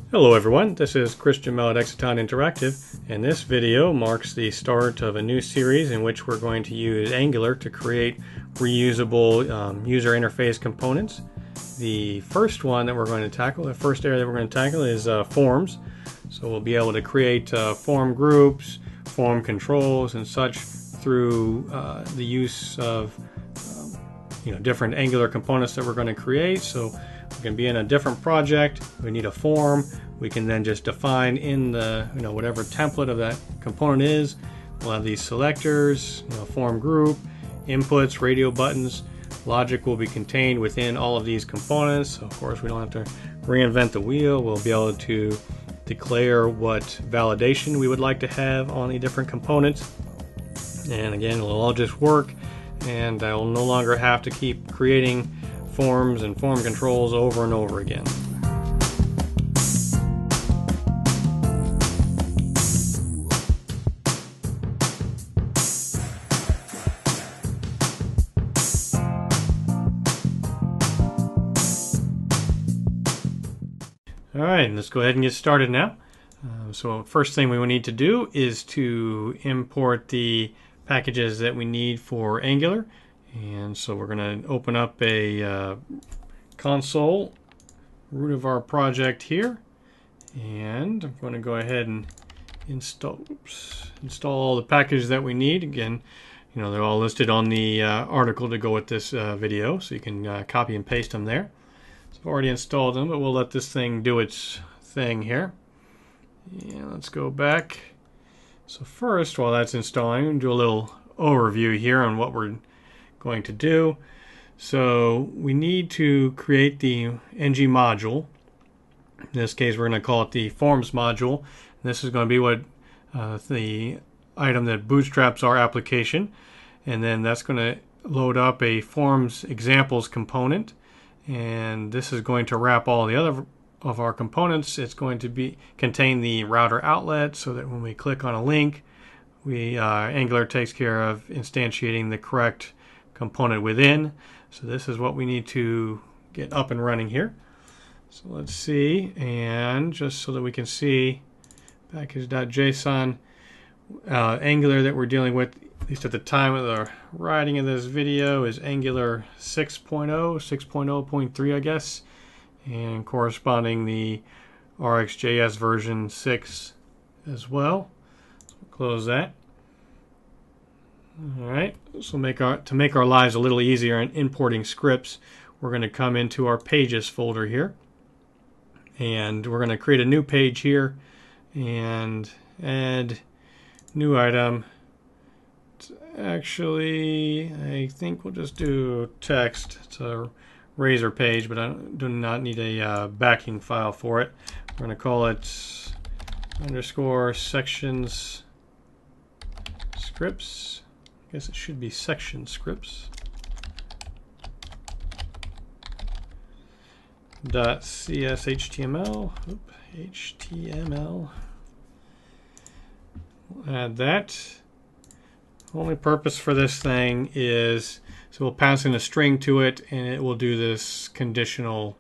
Hello everyone, this is Christian Mel at Exiton Interactive, and this video marks the start of a new series in which we're going to use Angular to create reusable user interface components. The first one that we're going to tackle, the first area that we're going to tackle is forms. So we'll be able to create form groups, form controls, and such through the use of different Angular components that we're going to create. So we can be in a different project, we need a form, we can then just define in the whatever template of that component is. We'll have these selectors, form group, inputs, radio buttons. Logic will be contained within all of these components. So of course we don't have to reinvent the wheel. We'll be able to declare what validation we would like to have on the different components. And again, it'll all just work, and I will no longer have to keep creating forms and form controls over and over again. Alright, let's go ahead and get started now. So first thing we will need to do is to import the packages that we need for Angular. And so we're going to open up a console root of our project here, and I'm going to go ahead and install all the packages that we need. Again, they're all listed on the article to go with this video, so you can copy and paste them there. So I've already installed them, but we'll let this thing do its thing here. And let's go back. So first, while that's installing, we'll do a little overview here on what we're going to do. So we need to create the ng module. In this case, we're going to call it the forms module. This is going to be what the item that bootstraps our application, and then that's going to load up a forms examples component, and this is going to wrap all the other of our components. It's going to contain the router outlet, so that when we click on a link, Angular takes care of instantiating the correct component within. So this is what we need to get up and running here. So let's see, and just so that we can see package.json, Angular that we're dealing with, at least at the time of the writing of this video, is Angular 6.0, 6.0.3 I guess, and corresponding the RxJS version 6 as well. So we'll close that. Alright, so to make our lives a little easier in importing scripts, we're going to come into our pages folder here, and we're going to create a new page here and add new item. Actually, I think we'll just do text. It's a Razor page, but I do not need a backing file for it. We're going to call it underscore sections scripts. I guess it should be section scripts. .cshtml. HTML. We'll add that. Only purpose for this thing is so we'll pass in a string to it, and it will do this conditional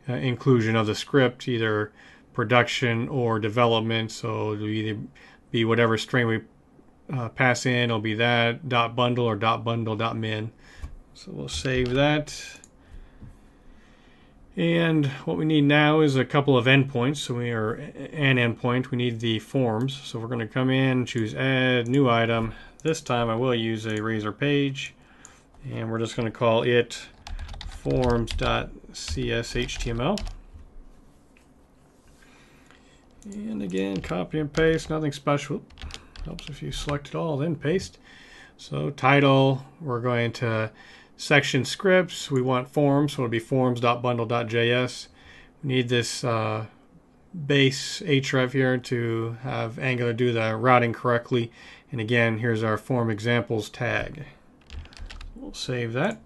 inclusion of the script, either production or development. So it'll either be whatever string we pass in, it'll be that .bundle or .bundle.min. So we'll save that. And what we need now is a couple of endpoints. So we are an endpoint. We need the forms. So we're going to come in, choose add new item. This time I will use a Razor page, and we're just going to call it forms.cshtml. And again, copy and paste, nothing special. Helps if you select it all, then paste. So title, we're going to section scripts. We want forms, so it'll be forms.bundle.js. We need this base href here to have Angular do the routing correctly. And again, here's our form examples tag. We'll save that.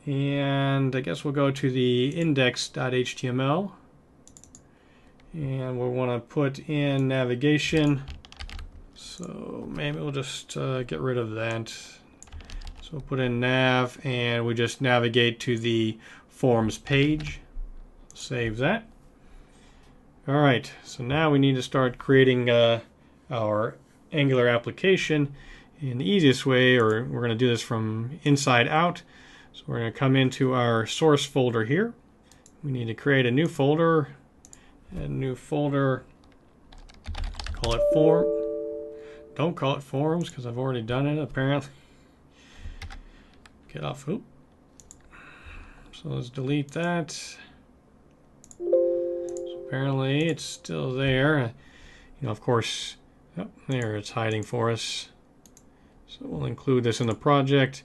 And I guess we'll go to the index.html. And we'll want to put in navigation. So maybe we'll just get rid of that. So we'll put in nav, and we just navigate to the forms page. Save that. All right, so now we need to start creating our Angular application. And the easiest way, or we're going to do this from inside out, so we're going to come into our source folder here. We need to create a new folder. Add a new folder. Call it form. Don't call it forms because I've already done it apparently. Get off. Oop. So let's delete that. So apparently it's still there. Of course, there it's hiding for us. So we'll include this in the project.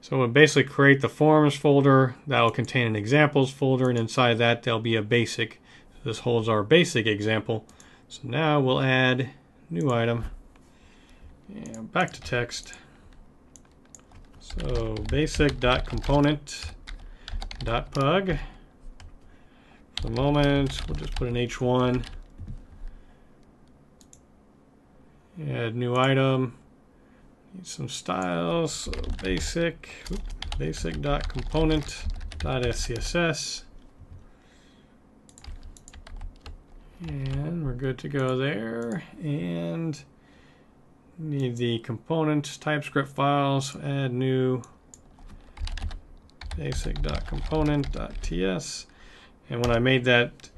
So we'll basically create the forms folder that will contain an examples folder, and inside that there'll be a basic. So this holds our basic example. So now we'll add new item and back to text. So basic.component.pug. For the moment, we'll just put an H1. Add new item. Need some styles. So basic.component.scss. And we're good to go there. And need the component TypeScript files. Add new basic.component.ts. And when I made that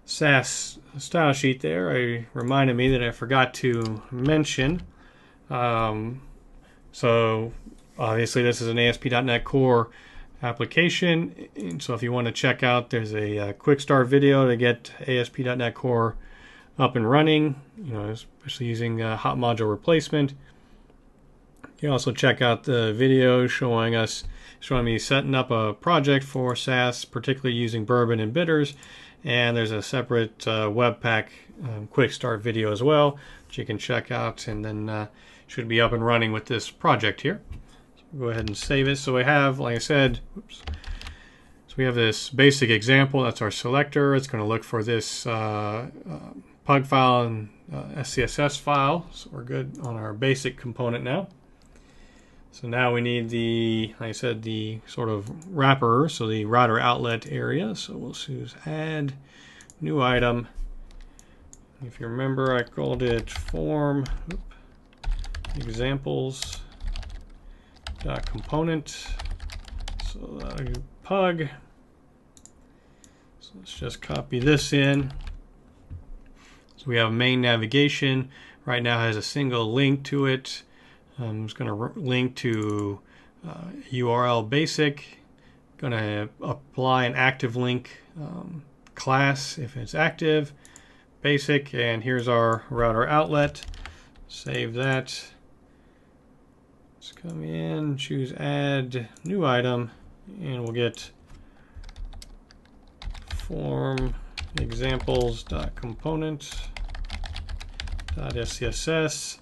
Sass style sheet there, it reminded me that I forgot to mention. So obviously this is an ASP.NET Core application, and so if you want to check out, there's a quick start video to get ASP.NET Core up and running, especially using hot module replacement. You can also check out the video showing me setting up a project for Sass, particularly using Bourbon and bitters, and there's a separate Webpack quick start video as well, which you can check out, and then should be up and running with this project here. So go ahead and save it. So we have, like I said, so we have this basic example. That's our selector. It's going to look for this pug file and SCSS file. So we're good on our basic component now. So now we need the, like I said, the sort of wrapper, so the router outlet area. So we'll choose add new item. If you remember, I called it form examples.component. So that'll be pug. So let's just copy this in. So we have main navigation. Right now has a single link to it. I'm just going to link to URL basic. Going to apply an active link class if it's active. Basic, and here's our router outlet. Save that. Let's come in, choose add new item, and we'll get form examples.component.scss.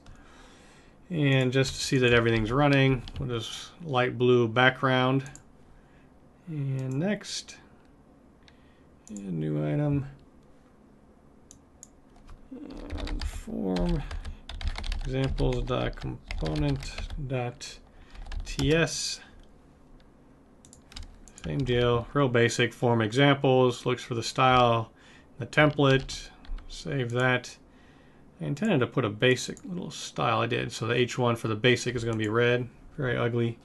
And just to see that everything's running, we'll just light blue background. And next, add new item. And form examples.component.ts. Same deal, real basic form examples, looks for the style, the template, save that. I intended to put a basic little style, I did, so the H1 for the basic is going to be red, very ugly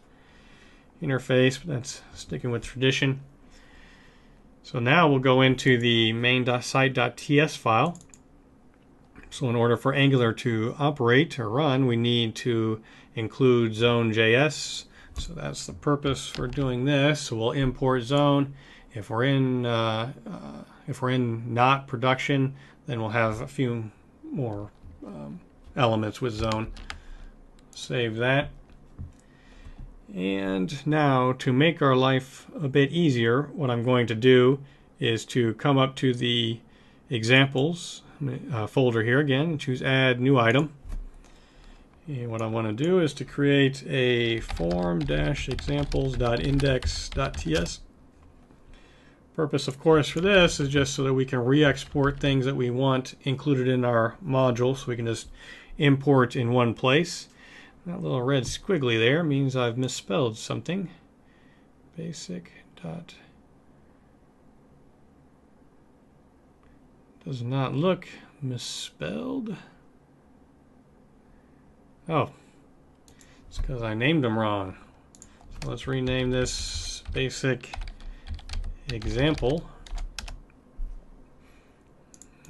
interface, but that's sticking with tradition. So now we'll go into the main.site.ts file. So in order for Angular to operate or run, we need to include zone.js. So that's the purpose for doing this. So we'll import zone. If we're in not production, then we'll have a few more elements with zone. Save that. And now to make our life a bit easier, what I'm going to do is to come up to the examples folder here again and choose add new item. And what I want to do is to create a form-examples.index.ts. Purpose, of course, for this is just so that we can re-export things that we want included in our module, so we can just import in one place. That little red squiggly there means I've misspelled something. Basic dot does not look misspelled. Oh, it's because I named them wrong. So let's rename this basic example.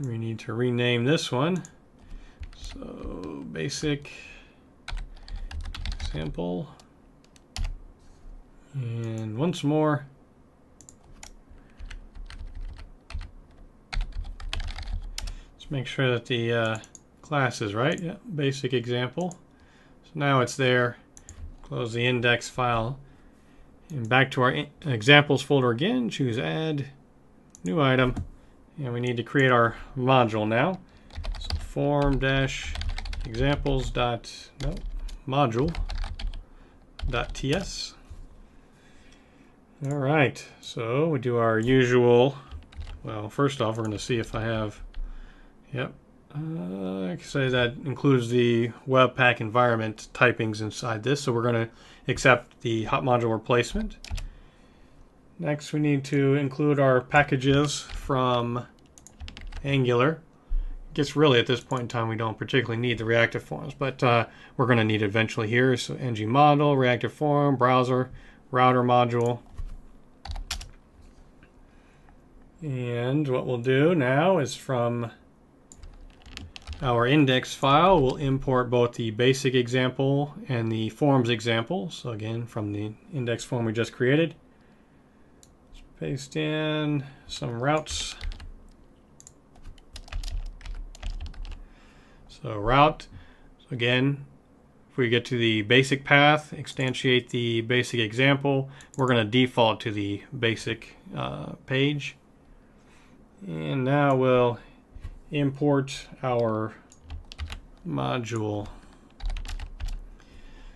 We need to rename this one. So basic example. And once more. Let's make sure that the class is right. Yeah, basic example. So now it's there. Close the index file. And back to our examples folder again. Choose add, new item. And we need to create our module now. So form-examples.module.ts. All right, so we do our usual. Well, first off, we're going to see if I have. Yep. I can say that includes the Webpack environment typings inside this, so we're going to accept the hot module replacement. Next, we need to include our packages from Angular. I guess really at this point in time we don't particularly need the reactive forms, but we're going to need it eventually here. So ng model, reactive form, browser, router module. And what we'll do now is from our index file, we'll import both the basic example and the forms example. So again, from the index form we just created. Let's paste in some routes. So route, so again, if we get to the basic path, instantiate the basic example, we're going to default to the basic page. And now we'll import our module.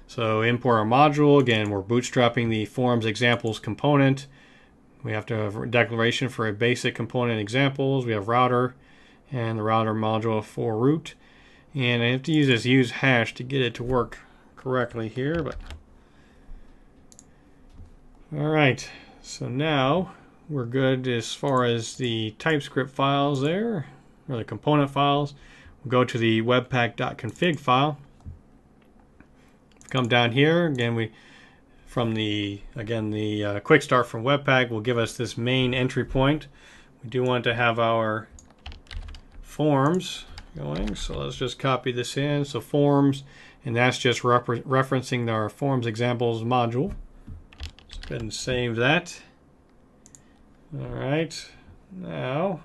So import our module. Again, we're bootstrapping the forms examples component. We have to have a declaration for a basic component examples. We have router and the router module for root. And I have to use this use hash to get it to work correctly here. But all right, so now we're good as far as the TypeScript files there, or the component files. We'll go to the webpack.config file. Come down here again. The quick start from Webpack will give us this main entry point. We do want to have our forms going, so let's just copy this in. So forms, and that's just referencing our forms examples module. Let's go ahead and save that. All right, now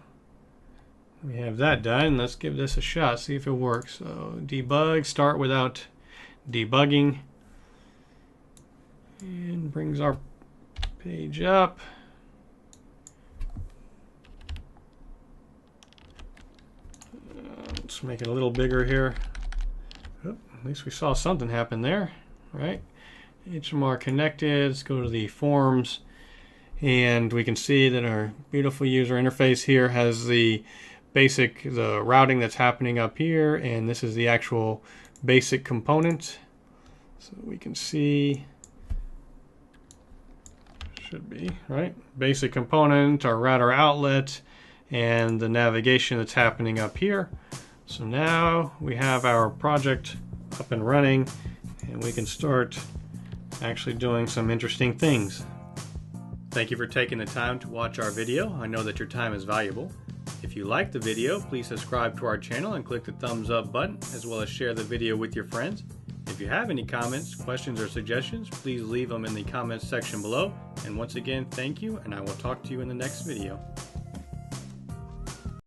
we have that done. Let's give this a shot, see if it works. So debug, start without debugging, and brings our page up. Let's make it a little bigger here. Oh, at least we saw something happen there, right? HMR connected. Let's go to the forms, and we can see that our beautiful user interface here has the routing that's happening up here, and this is the actual basic component. So we can see, should be right, basic component, our router outlet, and the navigation that's happening up here. So now we have our project up and running, and we can start actually doing some interesting things. Thank you for taking the time to watch our video. I know that your time is valuable. If you liked the video, please subscribe to our channel and click the thumbs up button, as well as share the video with your friends. If you have any comments, questions, or suggestions, please leave them in the comments section below. And once again, thank you, and I will talk to you in the next video.